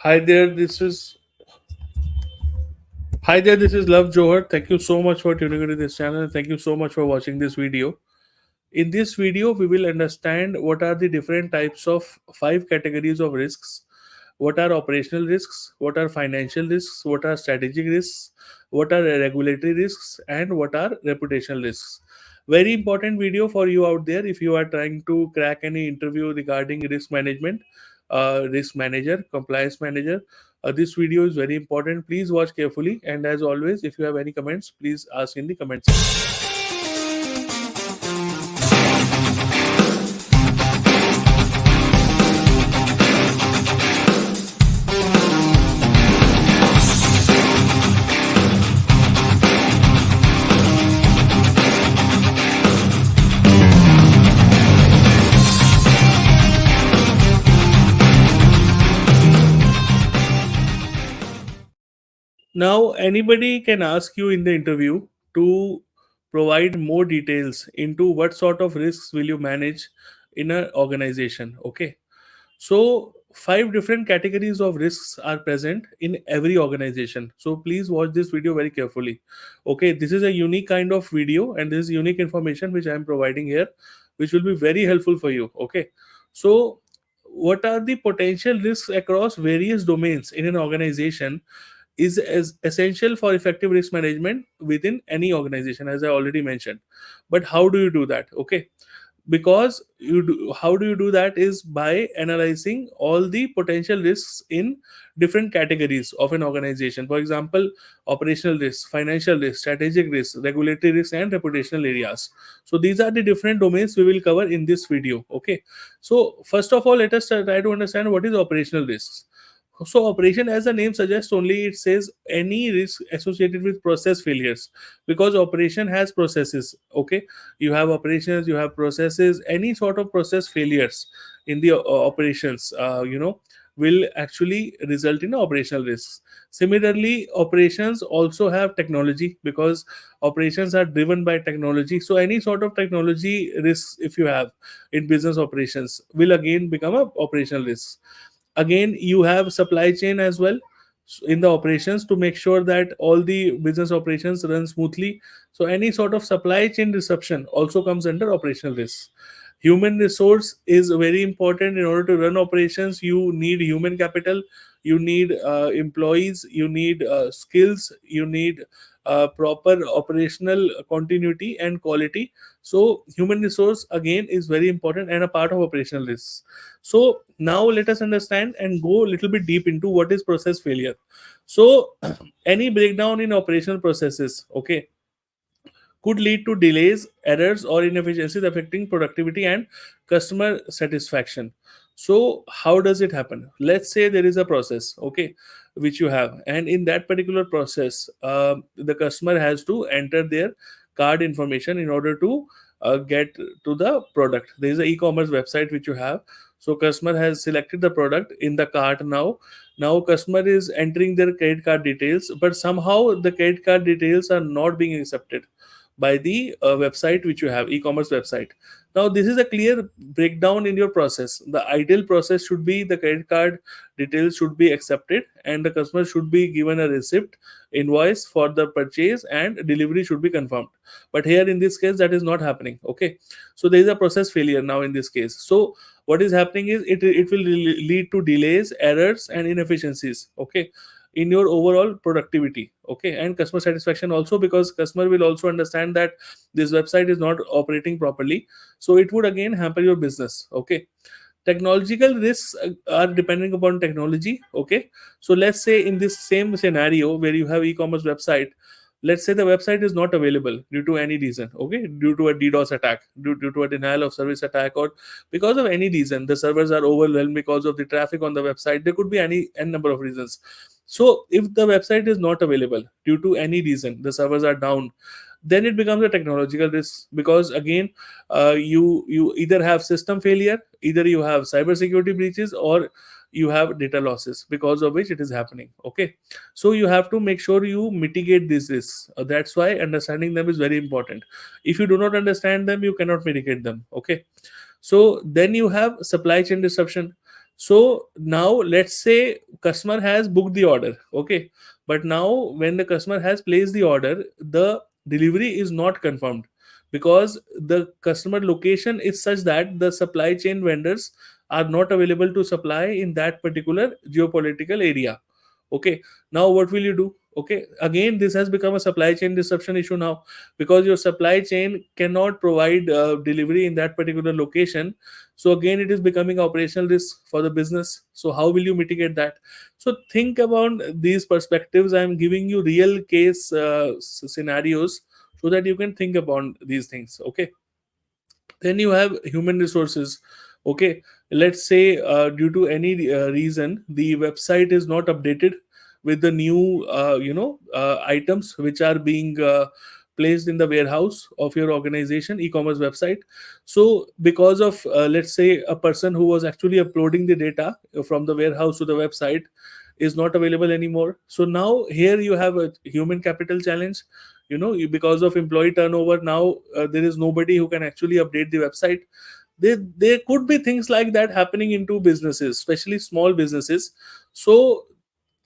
Hi there, this is Hi there, this is Love Johar. Thank you so much for tuning into this channel and thank you so much for watching this video. In this video, we will understand what are the different types of five categories of risks. What are operational risks? What are financial risks? What are strategic risks? What are regulatory risks? And what are reputational risks? Very important video for you out there if you are trying to crack any interview regarding risk management, risk manager, compliance manager. This video is very important. Please watch carefully. And as always, if you have any comments, please ask in the comments section. Now, anybody can ask you in the interview to provide more details into what sort of risks will you manage in an organization. Okay, so five different categories of risks are present in every organization. So please watch this video very carefully. Okay, this is a unique kind of video and this is unique information which I am providing here, which will be very helpful for you. Okay, so what are the potential risks across various domains in an organization is as essential for effective risk management within any organization, as I already mentioned. But how do you do that? Okay, because how do you do that is by analyzing all the potential risks in different categories of an organization. For example, operational risks, financial risks, strategic risks, regulatory risks, and reputational areas. So these are the different domains we will cover in this video. Okay, so first of all, let us try to understand what is operational risks. So operation, as the name suggests, only it says any risk associated with process failures, because operation has processes. Okay, you have operations, you have processes. Any sort of process failures in the operations, will actually result in operational risks. Similarly, operations also have technology, because operations are driven by technology. So any sort of technology risks, if you have in business operations, will again become a operational risk. Again, you have supply chain as well in the operations to make sure that all the business operations run smoothly. So any sort of supply chain disruption also comes under operational risk. Human resource is very important. In order to run operations, you need human capital, you need employees, you need skills, you need proper operational continuity and quality. So human resource again is very important and a part of operational risks. So now let us understand and go a little bit deep into what is process failure. So any breakdown in operational processes, okay, could lead to delays, errors, or inefficiencies affecting productivity and customer satisfaction. So, how does it happen? Let's say there is a process, okay, which you have, and in that particular process, the customer has to enter their card information in order to get to the product. There is an e-commerce website which you have. So, customer has selected the product in the cart now. Now, customer is entering their credit card details, but somehow the credit card details are not being accepted by the website which you have, e-commerce website. Now this is a clear breakdown in your process. The ideal process should be the credit card details should be accepted and the customer should be given a receipt, invoice for the purchase, and delivery should be confirmed. But here in this case that is not happening. Okay, so there is a process failure now in this case. So what is happening is it will lead to delays, errors, and inefficiencies. Okay, in your overall productivity, okay, and customer satisfaction also, because customer will also understand that this website is not operating properly. So it would again hamper your business. Okay, technological risks are depending upon technology. Okay, so let's say in this same scenario where you have e-commerce website, let's say the website is not available due to any reason. Okay, due to a DDoS attack, due to a denial of service attack, or because of any reason the servers are overwhelmed because of the traffic on the website. There could be any n number of reasons. So if the website is not available due to any reason, the servers are down, then it becomes a technological risk, because again, you either have system failure, either you have cybersecurity breaches, or you have data losses because of which it is happening. Okay, so you have to make sure you mitigate these risks. That's why understanding them is very important. If you do not understand them, you cannot mitigate them. Okay, so then you have supply chain disruption. So now let's say customer has booked the order, okay, but now when the customer has placed the order, the delivery is not confirmed because the customer location is such that the supply chain vendors are not available to supply in that particular geopolitical area. Okay, now what will you do? Okay, again this has become a supply chain disruption issue now, because your supply chain cannot provide delivery in that particular location. So again it is becoming operational risk for the business. So how will you mitigate that? So think about these perspectives. I'm giving you real case scenarios so that you can think about these things. Okay, then you have human resources. Okay, let's say due to any reason the website is not updated with the new items which are being placed in the warehouse of your organization e-commerce website. So because of let's say a person who was actually uploading the data from the warehouse to the website is not available anymore. So now here you have a human capital challenge. Because of employee turnover now, there is nobody who can actually update the website. There could be things like that happening into businesses, especially small businesses. So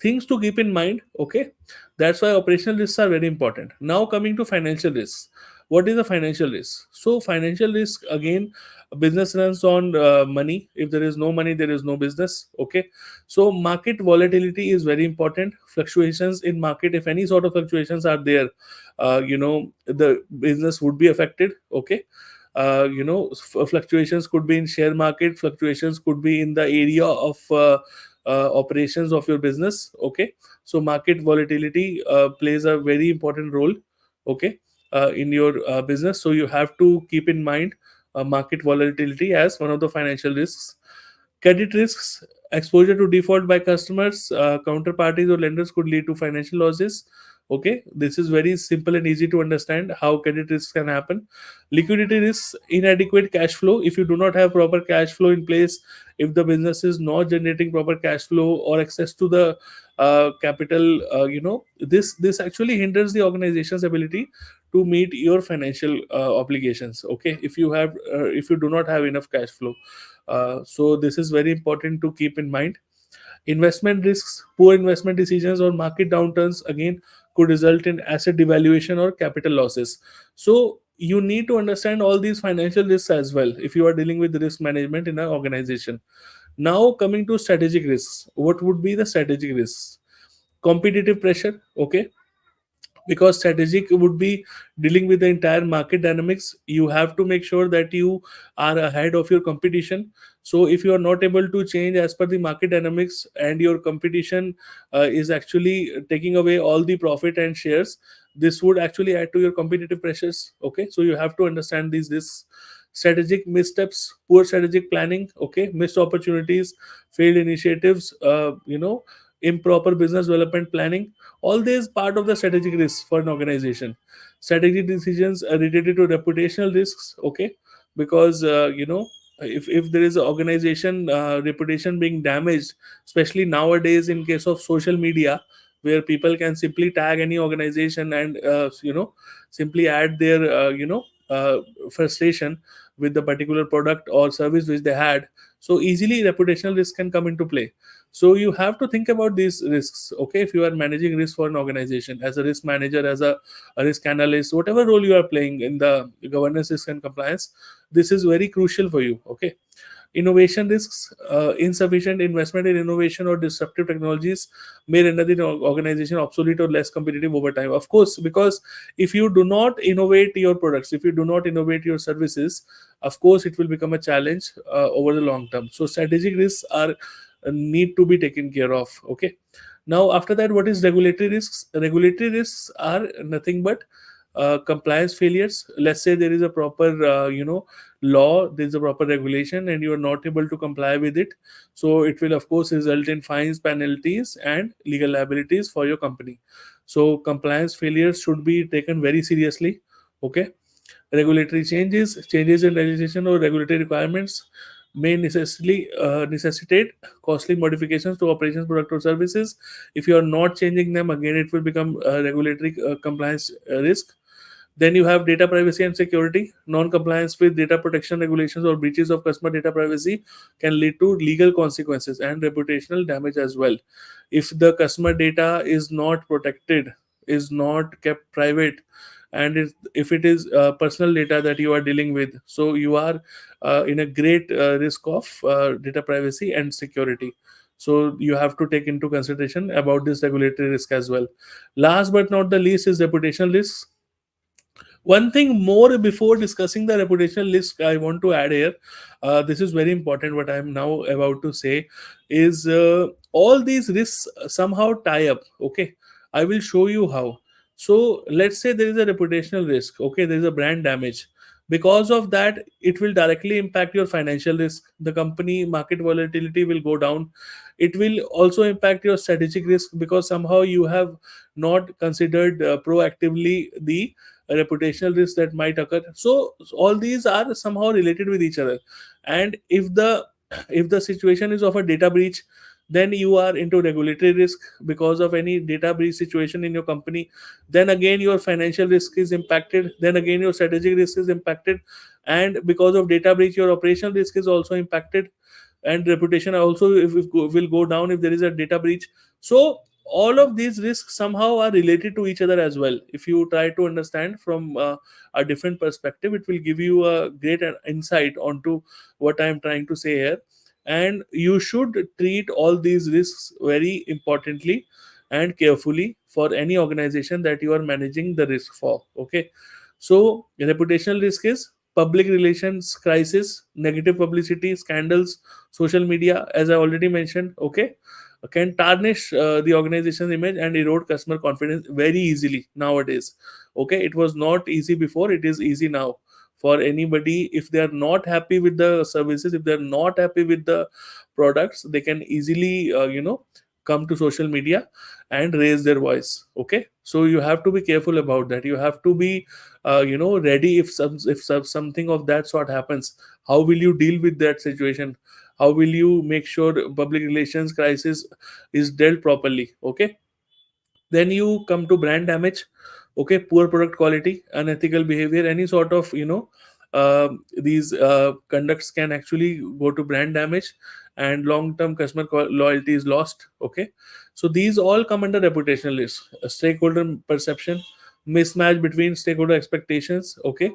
things to keep in mind. Okay, that's why operational risks are very important. Now coming to financial risks. What is a financial risk? So financial risk, again, a business runs on money. If there is no money, there is no business. Okay, so market volatility is very important. Fluctuations in market, if any sort of fluctuations are there, the business would be affected. Okay, fluctuations could be in share market, fluctuations could be in the area of operations of your business. Okay, so market volatility plays a very important role. Okay, in your business. So you have to keep in mind market volatility as one of the financial risks. Credit risks, exposure to default by customers, counterparties, or lenders could lead to financial losses. Okay, this is very simple and easy to understand how credit risks can happen. Liquidity risks, inadequate cash flow. If you do not have proper cash flow in place, if the business is not generating proper cash flow or access to the capital, this actually hinders the organization's ability to meet your financial obligations. Okay, if you do not have enough cash flow, so this is very important to keep in mind. Investment risks, poor investment decisions or market downturns again could result in asset devaluation or capital losses. So you need to understand all these financial risks as well if you are dealing with risk management in an organization. Now coming to strategic risks. What would be the strategic risks? Competitive pressure. Okay, because strategic would be dealing with the entire market dynamics. You have to make sure that you are ahead of your competition. So if you are not able to change as per the market dynamics and your competition is actually taking away all the profit and shares, this would actually add to your competitive pressures. Okay, so you have to understand these risks. Strategic missteps, poor strategic planning. Okay, missed opportunities, failed initiatives, improper business development planning, all these part of the strategic risks for an organization. Strategic decisions are related to reputational risks. Okay, because if there is an organization reputation being damaged, especially nowadays in case of social media, where people can simply tag any organization and simply add their frustration with the particular product or service which they had. So easily reputational risk can come into play. So you have to think about these risks. Okay, if you are managing risk for an organization as a risk manager, as a risk analyst, whatever role you are playing in the governance, risk and compliance, this is very crucial for you. Okay, innovation risks, insufficient investment in innovation or disruptive technologies may render the organization obsolete or less competitive over time. Of course, because if you do not innovate your products, if you do not innovate your services, of course it will become a challenge over the long term. So strategic risks are need to be taken care of. Okay, now after that, what is regulatory risks? Regulatory risks are nothing but compliance failures. Let's say there is a proper law, there is a proper regulation and you are not able to comply with it. So it will of course result in fines, penalties and legal liabilities for your company. So compliance failures should be taken very seriously. Okay, regulatory changes in legislation or regulatory requirements may necessitate costly modifications to operations, product, or services. If you are not changing them, again, it will become a regulatory compliance risk. Then you have data privacy and security. Non-compliance with data protection regulations or breaches of customer data privacy can lead to legal consequences and reputational damage as well. If the customer data is not protected, is not kept private, and if it is personal data that you are dealing with, so you are in a great risk of data privacy and security. So you have to take into consideration about this regulatory risk as well. Last but not the least is reputational risks. One thing more before discussing the reputational risk, I want to add here. This is very important. What I am now about to say is all these risks somehow tie up. Okay, I will show you how. So let's say there is a reputational risk. Okay, there is a brand damage. Because of that, it will directly impact your financial risk. The company market volatility will go down. It will also impact your strategic risk because somehow you have not considered proactively the reputational risks that might occur. So all these are somehow related with each other. And if the situation is of a data breach, then you are into regulatory risk because of any data breach situation in your company. Then again your financial risk is impacted, then again your strategic risk is impacted, and because of data breach your operational risk is also impacted, and reputation also will go down if there is a data breach. So all of these risks somehow are related to each other as well. If you try to understand from a different perspective, it will give you a great insight onto what I am trying to say here. And you should treat all these risks very importantly and carefully for any organization that you are managing the risk for. Okay, so reputational risk is public relations crisis, negative publicity, scandals, social media, as I already mentioned. Okay, can tarnish the organization's image and erode customer confidence very easily nowadays. Okay, it was not easy before, it is easy now for anybody. If they are not happy with the services, if they are not happy with the products, they can easily come to social media and raise their voice. Okay, so you have to be careful about that. You have to be ready. If something of that sort happens, how will you deal with that situation? How will you make sure public relations crisis is dealt properly? Okay, then you come to brand damage. Okay, poor product quality, unethical behavior, any sort of these conducts can actually go to brand damage, and long term customer loyalty is lost. Okay, so these all come under reputational risk. Stakeholder perception, mismatch between stakeholder expectations. Okay,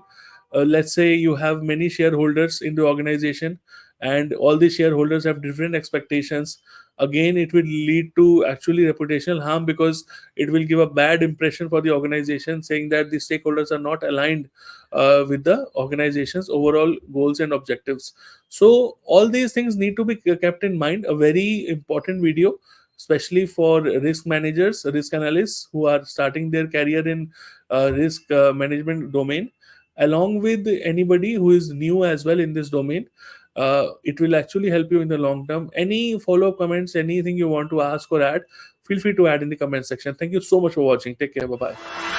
let's say you have many shareholders in the organization, and all the shareholders have different expectations. Again, it will lead to actually reputational harm because it will give a bad impression for the organization, saying that the stakeholders are not aligned with the organization's overall goals and objectives. So all these things need to be kept in mind. A very important video, especially for risk managers, risk analysts who are starting their career in risk management domain, along with anybody who is new as well in this domain. It will actually help you in the long term. Any follow-up comments, anything you want to ask or add, feel free to add in the comment section. Thank you so much for watching. Take care. Bye bye.